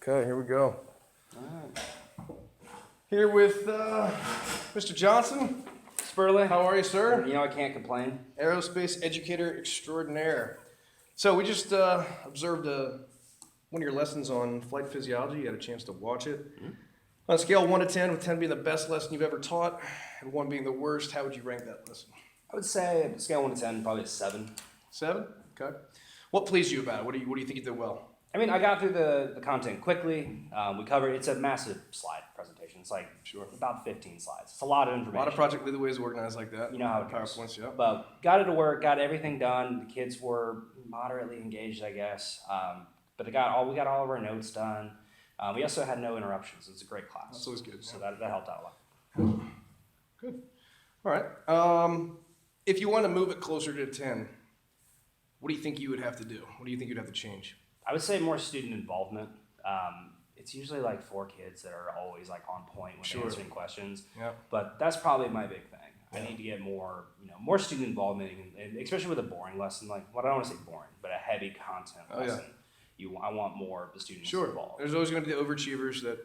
Okay, here we go. All right. Here with Mr. Johnson. Spurley. How are you, sir? You know I can't complain. Aerospace educator extraordinaire. So we just observed one of your lessons on flight physiology. You had a chance to watch it. Mm-hmm. On a scale of 1 to 10, with 10 being the best lesson you've ever taught and 1 being the worst, how would you rank that lesson? I would say scale 1 to 10, probably a 7. 7? Okay. What pleased you about it? What do you think you did well? I mean, I got through the content quickly. We covered, it's a massive slide presentation. It's like about 15 slides. It's a lot of information. A lot of Project Lead the Way is organized like that. You know how it goes. PowerPoints, yeah. But got it to work, got everything done. The kids were moderately engaged, I guess. But we got all of our notes done. We also had no interruptions. It was a great class. That's always good. So that helped out a lot. Good. All right. If you want to move it closer to 10, what do you think you would have to do? What do you think you'd have to change? I would say more student involvement. It's usually like 4 kids that are always like on point with answering questions. Yeah. But that's probably my big thing. I need to get more more student involvement, and especially with a boring lesson. Like, well, I don't want to say boring, but a heavy content lesson. I want more of the students involved. There's always going to be the overachievers that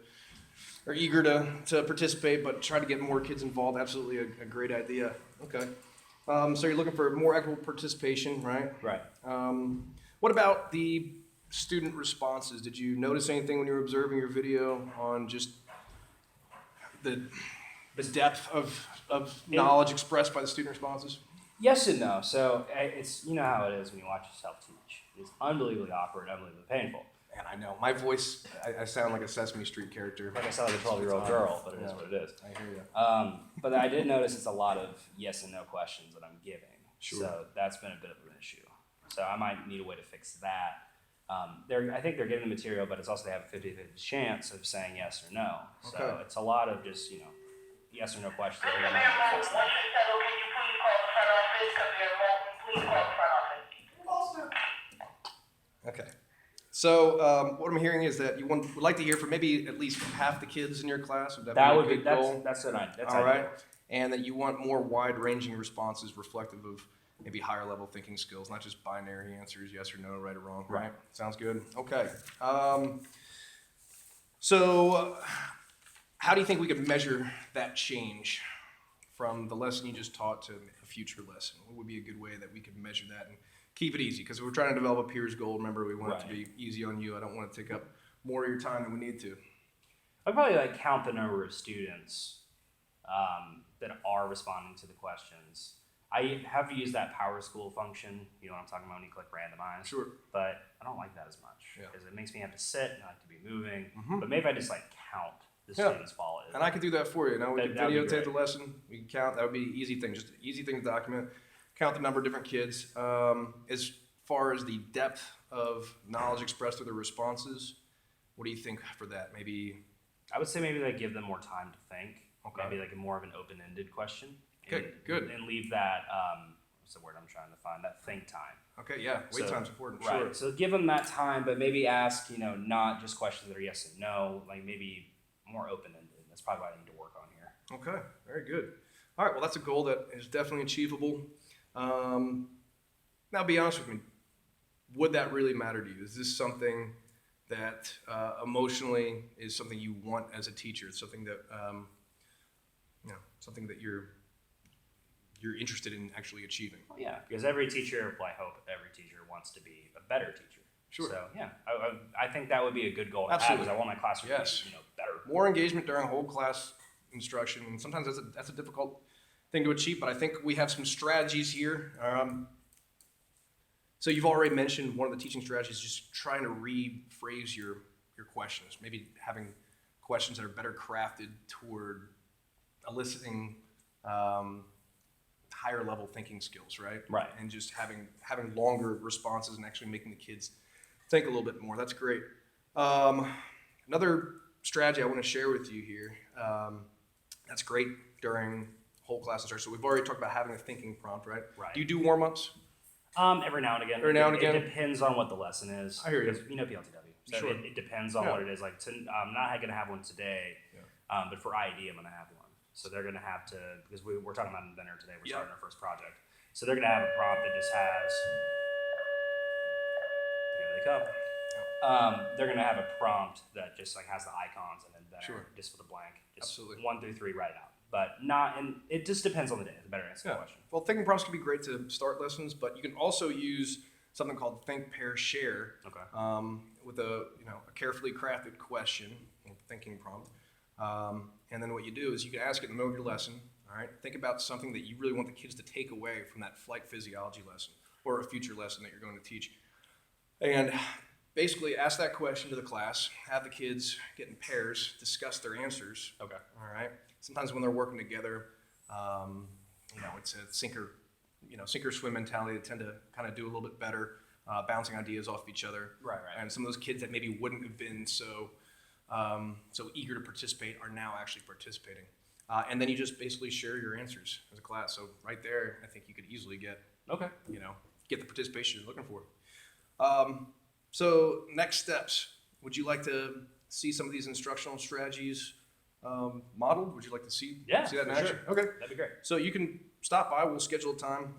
are eager to participate, but try to get more kids involved. Absolutely a great idea. Okay. So you're looking for more equitable participation, right? Right. What about the student responses? Did you notice anything when you were observing your video on just the depth of knowledge expressed by the student responses? Yes and no. So it's how it is when you watch yourself teach. It's unbelievably awkward, unbelievably painful. And I know my voice. I sound like a Sesame Street character. Like I sound like a 12-year-old girl, but it is what it is. I hear you. But I did notice it's a lot of yes and no questions that I'm giving. Sure. So that's been a bit of an issue. So I might need a way to fix that. I think they're getting the material, but it's also they have a 50-50 chance of saying yes or no. So Okay. it's a lot of just yes or no questions. Mr. Mayor, can you please call the front office? Because we are please call the front office. Okay. So what I'm hearing is that you would like to hear from maybe at least half the kids in your class. Would that be a good goal? That's All ideal. right. And that you want more wide-ranging responses reflective of maybe higher-level thinking skills, not just binary answers, yes or no, right or wrong. Right. Sounds good. Okay. So how do you think we could measure that change from the lesson you just taught to a future lesson? What would be a good way that we could measure that and keep it easy? Because we're trying to develop a peer's goal. Remember, we want it to be easy on you. I don't want to take up more of your time than we need to. I'd probably count the number of students that are responding to the questions. I have used that power school function, you know what I'm talking about when you click randomize. Sure. But I don't like that as much because it makes me have to sit and I like to be moving. Mm-hmm. But maybe I just count the students followed. And I can do that for you. Now we can That'd be videotape great. the lesson. We can count. That would be an easy thing. Just an easy thing to document. Count the number of different kids. As far as the depth of knowledge expressed through the responses, what do you think for that? Maybe I would say maybe give them more time to think. Okay. Maybe more of an open-ended question. Okay, good. And leave that, what's the word I'm trying to find? That think time. Okay, yeah. Wait time's important. Right. Sure. So give them that time, but maybe ask, not just questions that are yes and no, maybe more open-ended. That's probably what I need to work on here. Okay, very good. All right, well, that's a goal that is definitely achievable. Now, be honest with me. Would that really matter to you? Is this something that emotionally is something you want as a teacher? It's something that something that you're interested in actually achieving? Well, yeah, because every teacher, I hope every teacher wants to be a better teacher. Sure. So yeah, I think that would be a good goal to have Absolutely. because I want my classroom to be better. More engagement during whole class instruction, and sometimes that's a difficult thing to achieve, but I think we have some strategies here. So you've already mentioned one of the teaching strategies is just trying to rephrase your questions, maybe having questions that are better crafted toward eliciting higher level thinking skills, right? Right. And just having longer responses and actually making the kids think a little bit more. That's great. Another strategy I want to share with you here, that's great during whole class instruction. So we've already talked about having a thinking prompt, right? Right. Do you do warm-ups? Every now and again. It depends on what the lesson is. I hear you. Because PLTW. So Sure. it depends on what it is. I'm not going to have one today, but for ID, I'm going to have one. So they're going to have to, because we're talking about Inventor today, we're starting our first project. So they're going to have a prompt that just has, here they come. they're gonna have a prompt that just like has the icons and then better Sure. just with a blank. Just Absolutely. 1 through 3, write it out. But not, and it just depends on the day. It's a better answer to the question. Well, thinking prompts can be great to start lessons, but you can also use something called think, pair, share. Okay. With a carefully crafted question, thinking prompt. And then what you do is you can ask it in the middle of your lesson. All right. Think about something that you really want the kids to take away from that flight physiology lesson or a future lesson that you're going to teach. And basically ask that question to the class, have the kids get in pairs, discuss their answers. Okay. All right. Sometimes when they're working together, it's a sink or swim mentality. They tend to kind of do a little bit better, bouncing ideas off each other. Right. And some of those kids that maybe wouldn't have been so eager to participate are now actually participating. And then you just basically share your answers as a class. So right there, I think you could easily get Okay. get the participation you're looking for. So next steps, would you like to see some of these instructional strategies modeled? Would you like to see that in for action? sure. Okay. That'd be great. So you can stop by. We'll schedule a time.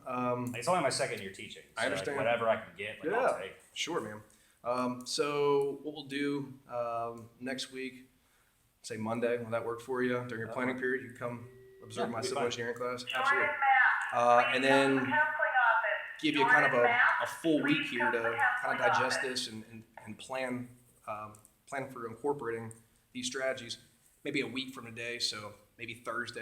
It's only my second year teaching. So I understand. Like whatever I can get, I'll take. Sure, ma'am. So what we'll do next week, say Monday, will that work for you? During your planning period, you can come observe my that'd be civil fine. engineering class? Jordan Absolutely. Matt. And Please then come to the counseling office. give you kind of Jordan a Matt, full week please here come to the kind of counseling digest office. this and plan for incorporating these strategies. Maybe a week from today, so maybe Thursday,